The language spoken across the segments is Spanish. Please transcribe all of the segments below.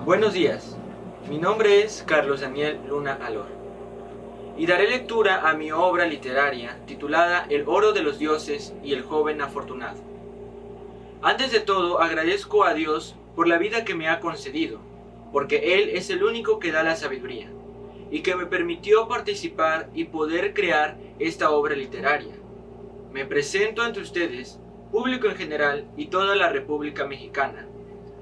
Buenos días, mi nombre es Carlos Daniel Luna Alor y daré lectura a mi obra literaria titulada El oro de los dioses y el joven afortunado. Antes de todo agradezco a Dios por la vida que me ha concedido, porque Él es el único que da la sabiduría y que me permitió participar y poder crear esta obra literaria. Me presento ante ustedes, público en general y toda la República Mexicana,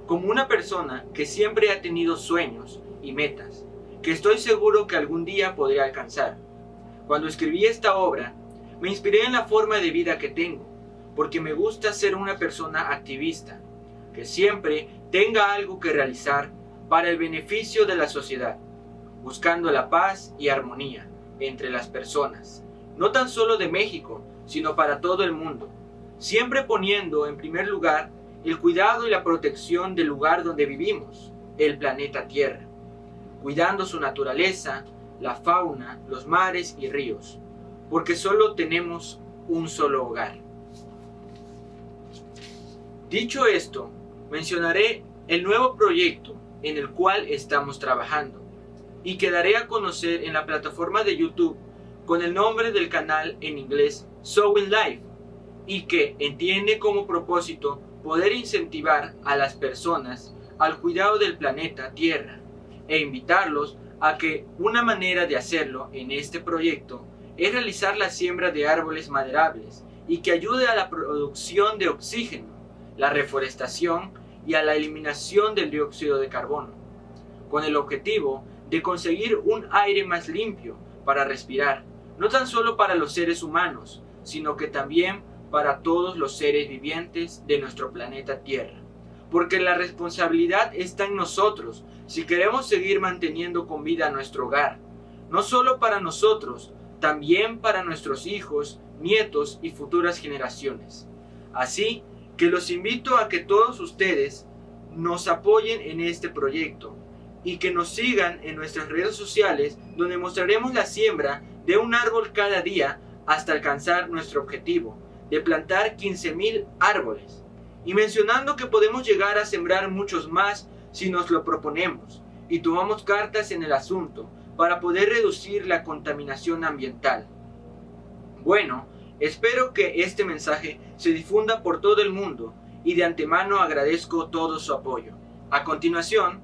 como una persona que siempre ha tenido sueños y metas, que estoy seguro que algún día podré alcanzar. Cuando escribí esta obra, me inspiré en la forma de vida que tengo, porque me gusta ser una persona activista, que siempre tenga algo que realizar para el beneficio de la sociedad, buscando la paz y armonía entre las personas, no tan solo de México, sino para todo el mundo, siempre poniendo en primer lugar el cuidado y la protección del lugar donde vivimos, el planeta Tierra, cuidando su naturaleza, la fauna, los mares y ríos, porque solo tenemos un solo hogar. Dicho esto, mencionaré el nuevo proyecto en el cual estamos trabajando y que daré a conocer en la plataforma de YouTube con el nombre del canal en inglés Sowing Life, y que tiene como propósito poder incentivar a las personas al cuidado del planeta Tierra e invitarlos a que una manera de hacerlo en este proyecto es realizar la siembra de árboles maderables y que ayude a la producción de oxígeno, la reforestación y a la eliminación del dióxido de carbono, con el objetivo de conseguir un aire más limpio para respirar, no tan solo para los seres humanos, sino que también para todos los seres vivientes de nuestro planeta Tierra. Porque la responsabilidad está en nosotros si queremos seguir manteniendo con vida nuestro hogar, no solo para nosotros, también para nuestros hijos, nietos y futuras generaciones. Así que los invito a que todos ustedes nos apoyen en este proyecto y que nos sigan en nuestras redes sociales, donde mostraremos la siembra de un árbol cada día hasta alcanzar nuestro objetivo de plantar 15,000 árboles, y mencionando que podemos llegar a sembrar muchos más si nos lo proponemos y tomamos cartas en el asunto para poder reducir la contaminación ambiental. Bueno, espero que este mensaje se difunda por todo el mundo y de antemano agradezco todo su apoyo. A continuación,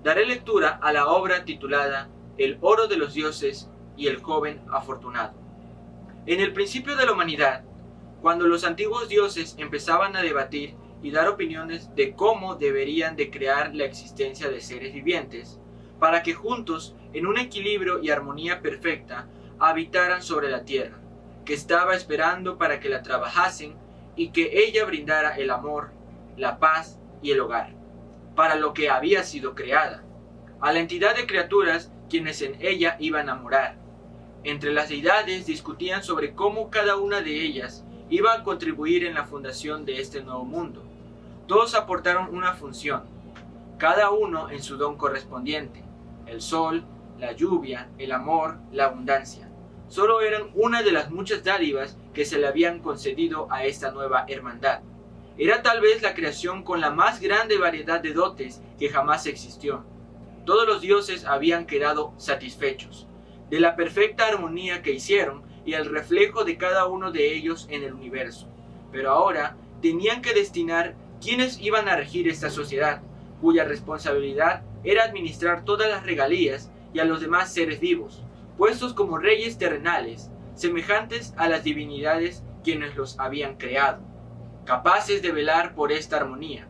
daré lectura a la obra titulada El oro de los dioses y el joven afortunado. En el principio de la humanidad, cuando los antiguos dioses empezaban a debatir y dar opiniones de cómo deberían de crear la existencia de seres vivientes, para que juntos, en un equilibrio y armonía perfecta, habitaran sobre la tierra, que estaba esperando para que la trabajasen y que ella brindara el amor, la paz y el hogar, para lo que había sido creada, a la entidad de criaturas quienes en ella iban a morar. Entre las deidades discutían sobre cómo cada una de ellas iba a contribuir en la fundación de este nuevo mundo. Todos aportaron una función, cada uno en su don correspondiente: el sol, la lluvia, el amor, la abundancia. Solo eran una de las muchas dádivas que se le habían concedido a esta nueva hermandad. Era tal vez la creación con la más grande variedad de dotes que jamás existió. Todos los dioses habían quedado satisfechos de la perfecta armonía que hicieron y el reflejo de cada uno de ellos en el universo. Pero ahora tenían que destinar quiénes iban a regir esta sociedad, cuya responsabilidad era administrar todas las regalías, y a los demás seres vivos, puestos como reyes terrenales, semejantes a las divinidades quienes los habían creado, capaces de velar por esta armonía.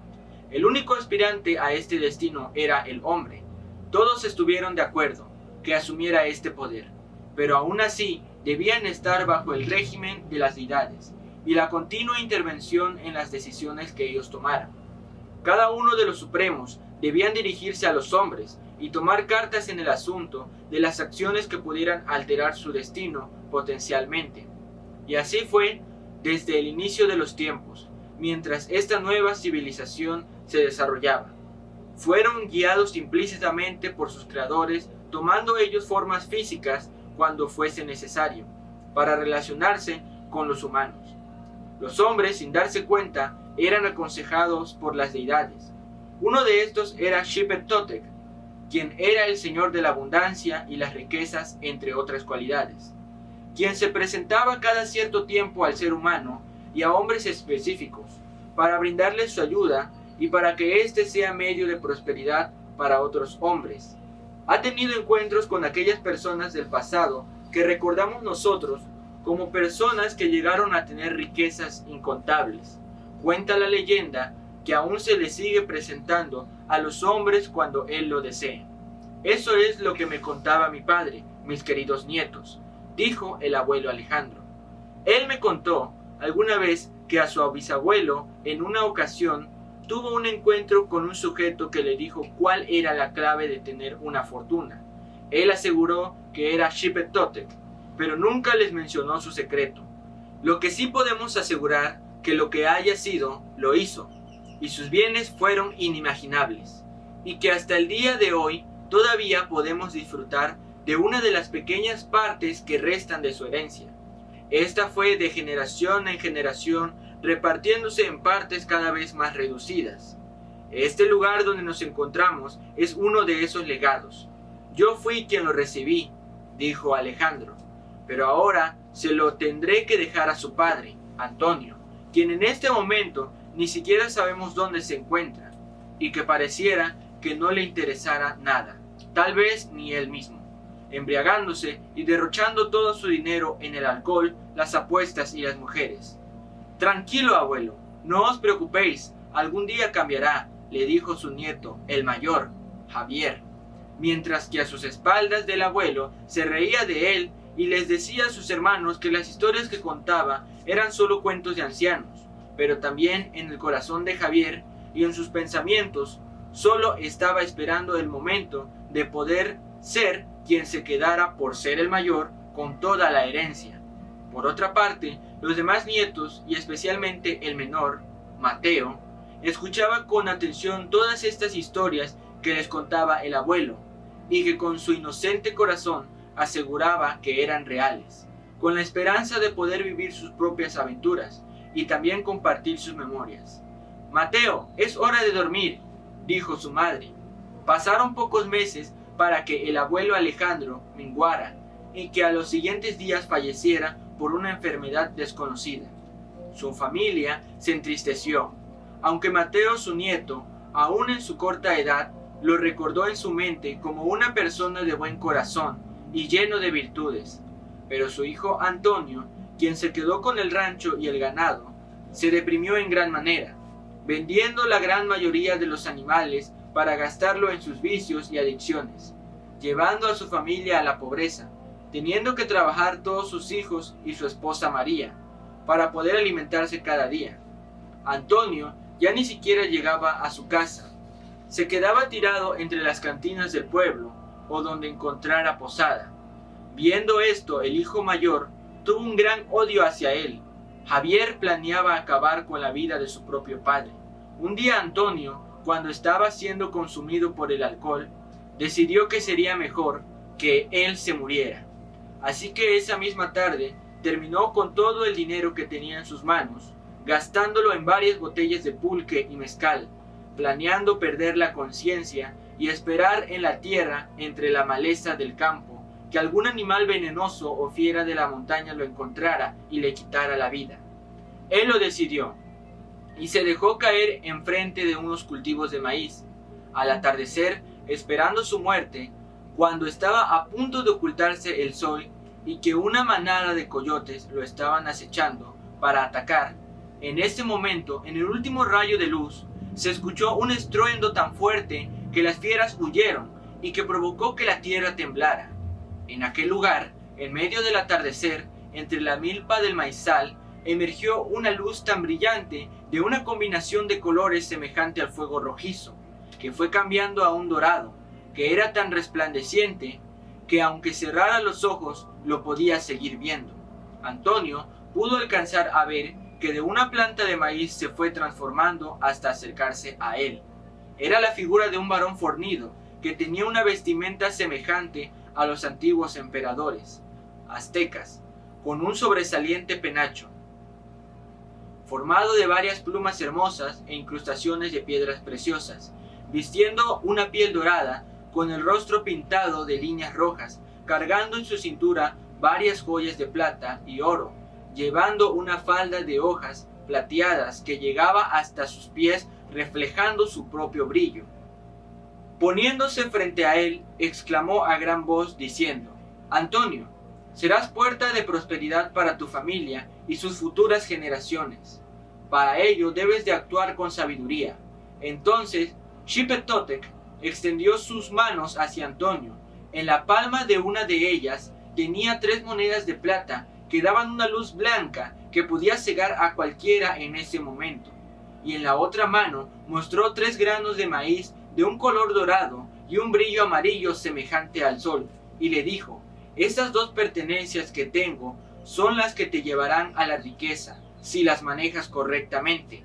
El único aspirante a este destino era el hombre. Todos estuvieron de acuerdo que asumiera este poder, pero aún así debían estar bajo el régimen de las deidades y la continua intervención en las decisiones que ellos tomaran. Cada uno de los supremos debían dirigirse a los hombres y tomar cartas en el asunto de las acciones que pudieran alterar su destino potencialmente. Y así fue desde el inicio de los tiempos, mientras esta nueva civilización se desarrollaba. Fueron guiados implícitamente por sus creadores, tomando ellos formas físicas cuando fuese necesario, para relacionarse con los humanos. Los hombres, sin darse cuenta, eran aconsejados por las deidades, Uno de estos era Xipe-Totec, quien era el señor de la abundancia y las riquezas, entre otras cualidades, quien se presentaba cada cierto tiempo al ser humano y a hombres específicos, para brindarles su ayuda y para que éste sea medio de prosperidad para otros hombres. Ha tenido encuentros con aquellas personas del pasado que recordamos nosotros como personas que llegaron a tener riquezas incontables. Cuenta la leyenda que aún se le sigue presentando a los hombres cuando él lo desee. Eso es lo que me contaba mi padre, mis queridos nietos, dijo el abuelo Alejandro. Él me contó alguna vez que a su bisabuelo, en una ocasión, tuvo un encuentro con un sujeto que le dijo cuál era la clave de tener una fortuna. Él aseguró que era Xipe-Totec, pero nunca les mencionó su secreto. Lo que sí podemos asegurar que lo que haya sido, lo hizo, y sus bienes fueron inimaginables, y que hasta el día de hoy todavía podemos disfrutar de una de las pequeñas partes que restan de su herencia. Esta fue de generación en generación, repartiéndose en partes cada vez más reducidas. Este lugar donde nos encontramos es uno de esos legados. Yo fui quien lo recibí, dijo Alejandro, pero ahora se lo tendré que dejar a su padre, Antonio, quien en este momento ni siquiera sabemos dónde se encuentra, y que pareciera que no le interesara nada, tal vez ni él mismo, embriagándose y derrochando todo su dinero en el alcohol, las apuestas y las mujeres. Tranquilo, abuelo, no os preocupéis, algún día cambiará, le dijo su nieto, el mayor, Javier, mientras que a sus espaldas del abuelo se reía de él y les decía a sus hermanos que las historias que contaba eran solo cuentos de ancianos, pero también en el corazón de Javier y en sus pensamientos solo estaba esperando el momento de poder ser quien se quedara por ser el mayor con toda la herencia. Por otra parte, los demás nietos, y especialmente el menor, Mateo, escuchaba con atención todas estas historias que les contaba el abuelo, y que con su inocente corazón aseguraba que eran reales, con la esperanza de poder vivir sus propias aventuras y también compartir sus memorias. Mateo, es hora de dormir, dijo su madre. Pasaron pocos meses para que el abuelo Alejandro menguara y que a los siguientes días falleciera por una enfermedad desconocida. Su familia se entristeció, aunque Mateo, su nieto, aún en su corta edad, lo recordó en su mente como una persona de buen corazón y lleno de virtudes. Pero su hijo Antonio, quien se quedó con el rancho y el ganado, se deprimió en gran manera, vendiendo la gran mayoría de los animales para gastarlo en sus vicios y adicciones, llevando a su familia a la pobreza, teniendo que trabajar todos sus hijos y su esposa María, para poder alimentarse cada día. Antonio ya ni siquiera llegaba a su casa, se quedaba tirado entre las cantinas del pueblo o donde encontrara posada. Viendo esto, el hijo mayor tuvo un gran odio hacia él. Javier planeaba acabar con la vida de su propio padre. Un día Antonio, cuando estaba siendo consumido por el alcohol, decidió que sería mejor que él se muriera. Así que esa misma tarde terminó con todo el dinero que tenía en sus manos, gastándolo en varias botellas de pulque y mezcal, planeando perder la conciencia y esperar en la tierra entre la maleza del campo que algún animal venenoso o fiera de la montaña lo encontrara y le quitara la vida. Él lo decidió y se dejó caer enfrente de unos cultivos de maíz. Al atardecer, esperando su muerte, cuando estaba a punto de ocultarse el sol y que una manada de coyotes lo estaban acechando para atacar, en ese momento, en el último rayo de luz, se escuchó un estruendo tan fuerte que las fieras huyeron y que provocó que la tierra temblara. En aquel lugar, en medio del atardecer, entre la milpa del maizal, emergió una luz tan brillante de una combinación de colores semejante al fuego rojizo, que fue cambiando a un dorado, que era tan resplandeciente que aunque cerrara los ojos lo podía seguir viendo. Antonio pudo alcanzar a ver que de una planta de maíz se fue transformando hasta acercarse a él. Era la figura de un varón fornido que tenía una vestimenta semejante a los antiguos emperadores aztecas, con un sobresaliente penacho formado de varias plumas hermosas e incrustaciones de piedras preciosas, vistiendo una piel dorada, con el rostro pintado de líneas rojas, cargando en su cintura varias joyas de plata y oro, llevando una falda de hojas plateadas que llegaba hasta sus pies, reflejando su propio brillo. Poniéndose frente a él, exclamó a gran voz diciendo: Antonio, serás puerta de prosperidad para tu familia y sus futuras generaciones. Para ello debes de actuar con sabiduría. Entonces Xipe-Totec extendió sus manos hacia Antonio. En la palma de una de ellas tenía 3 monedas de plata que daban una luz blanca que podía cegar a cualquiera en ese momento. Y en la otra mano mostró 3 granos de maíz de un color dorado y un brillo amarillo semejante al sol, y le dijo: Estas 2 pertenencias que tengo son las que te llevarán a la riqueza, si las manejas correctamente.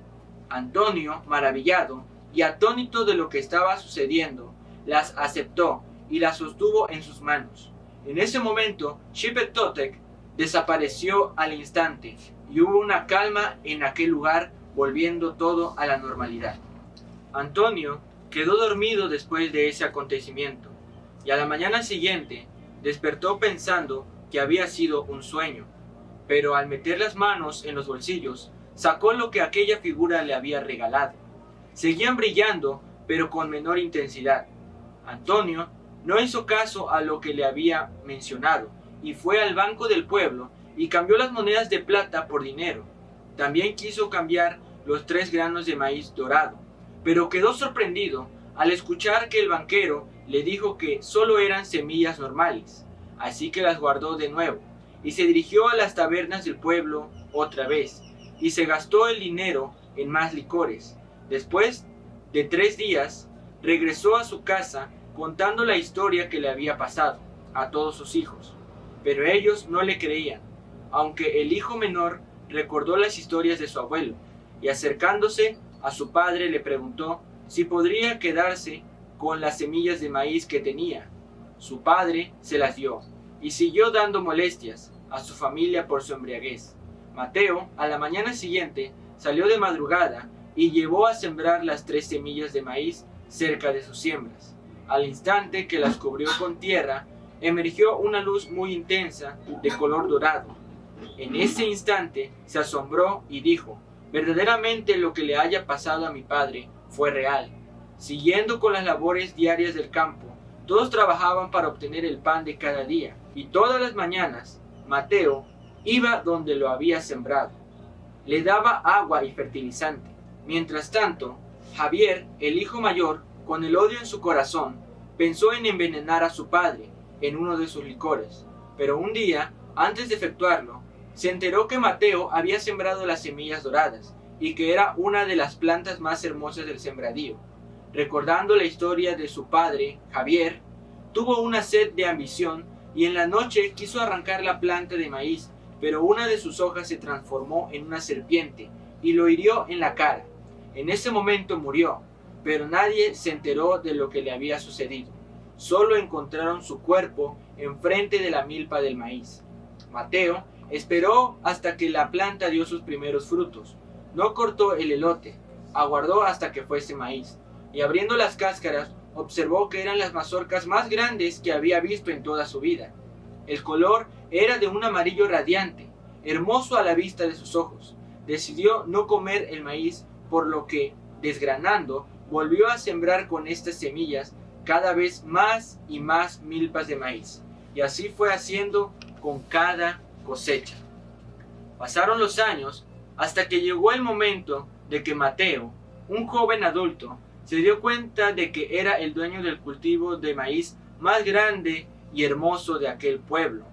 Antonio, maravillado y atónito de lo que estaba sucediendo, las aceptó y las sostuvo en sus manos. En ese momento, Xipe-Totec desapareció al instante y hubo una calma en aquel lugar, volviendo todo a la normalidad. Antonio quedó dormido después de ese acontecimiento, y a la mañana siguiente despertó pensando que había sido un sueño, pero al meter las manos en los bolsillos, sacó lo que aquella figura le había regalado. Seguían brillando, pero con menor intensidad. Antonio no hizo caso a lo que le había mencionado, y fue al banco del pueblo y cambió las monedas de plata por dinero. También quiso cambiar los 3 granos de maíz dorado, pero quedó sorprendido al escuchar que el banquero le dijo que solo eran semillas normales, así que las guardó de nuevo, y se dirigió a las tabernas del pueblo otra vez, y se gastó el dinero en más licores. Después de 3 días, regresó a su casa contando la historia que le había pasado a todos sus hijos, pero ellos no le creían, aunque el hijo menor recordó las historias de su abuelo, y acercándose a su padre le preguntó si podría quedarse con las semillas de maíz que tenía. Su padre se las dio, y siguió dando molestias a su familia por su embriaguez. Mateo, a la mañana siguiente, salió de madrugada y llevó a sembrar las 3 semillas de maíz cerca de sus siembras. Al instante que las cubrió con tierra, emergió una luz muy intensa de color dorado. En ese instante se asombró y dijo: verdaderamente lo que le haya pasado a mi padre fue real. Siguiendo con las labores diarias del campo, todos trabajaban para obtener el pan de cada día, y todas las mañanas Mateo iba donde lo había sembrado. Le daba agua y fertilizante. Mientras tanto, Javier, el hijo mayor, con el odio en su corazón, pensó en envenenar a su padre en uno de sus licores. Pero un día, antes de efectuarlo, se enteró que Mateo había sembrado las semillas doradas y que era una de las plantas más hermosas del sembradío. Recordando la historia de su padre, Javier, tuvo una sed de ambición y en la noche quiso arrancar la planta de maíz, pero una de sus hojas se transformó en una serpiente y lo hirió en la cara. En ese momento murió, pero nadie se enteró de lo que le había sucedido. Solo encontraron su cuerpo enfrente de la milpa del maíz. Mateo esperó hasta que la planta dio sus primeros frutos. No cortó el elote, aguardó hasta que fuese maíz, y abriendo las cáscaras, observó que eran las mazorcas más grandes que había visto en toda su vida. El color era de un amarillo radiante, hermoso a la vista de sus ojos. Decidió no comer el maíz, por lo que, desgranando, volvió a sembrar con estas semillas cada vez más y más milpas de maíz, y así fue haciendo con cada cosecha. Pasaron los años hasta que llegó el momento de que Mateo, un joven adulto, se dio cuenta de que era el dueño del cultivo de maíz más grande y hermoso de aquel pueblo.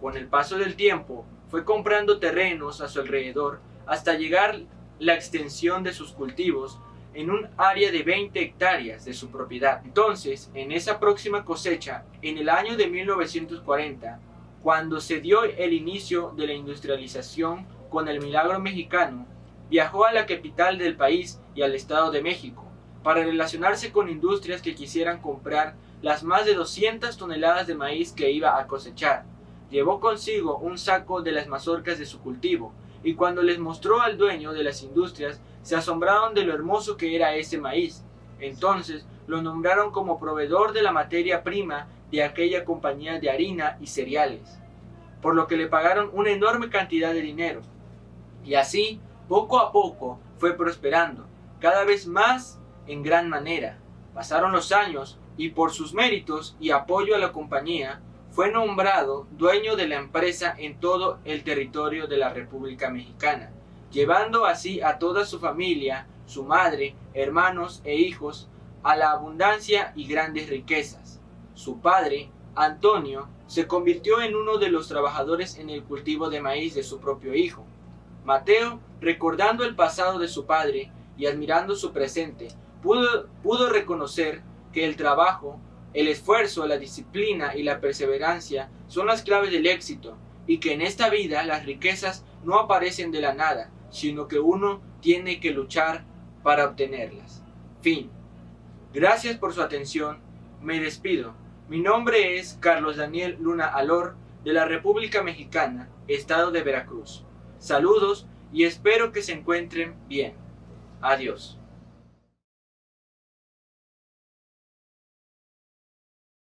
Con el paso del tiempo, fue comprando terrenos a su alrededor hasta llegar la extensión de sus cultivos en un área de 20 hectáreas de su propiedad. Entonces, en esa próxima cosecha, en el año de 1940, cuando se dio el inicio de la industrialización con el milagro mexicano, viajó a la capital del país y al Estado de México para relacionarse con industrias que quisieran comprar las más de 200 toneladas de maíz que iba a cosechar. Llevó consigo un saco de las mazorcas de su cultivo, y cuando les mostró al dueño de las industrias, se asombraron de lo hermoso que era ese maíz. Entonces lo nombraron como proveedor de la materia prima de aquella compañía de harina y cereales, por lo que le pagaron una enorme cantidad de dinero. Y así, poco a poco, fue prosperando, cada vez más en gran manera. Pasaron los años y por sus méritos y apoyo a la compañía, fue nombrado dueño de la empresa en todo el territorio de la República Mexicana, llevando así a toda su familia, su madre, hermanos e hijos, a la abundancia y grandes riquezas. Su padre, Antonio, se convirtió en uno de los trabajadores en el cultivo de maíz de su propio hijo. Mateo, recordando el pasado de su padre y admirando su presente, pudo reconocer que el trabajo, el esfuerzo, la disciplina y la perseverancia son las claves del éxito, y que en esta vida las riquezas no aparecen de la nada, sino que uno tiene que luchar para obtenerlas. Fin. Gracias por su atención. Me despido. Mi nombre es Carlos Daniel Luna Alor, de la República Mexicana, Estado de Veracruz. Saludos y espero que se encuentren bien. Adiós.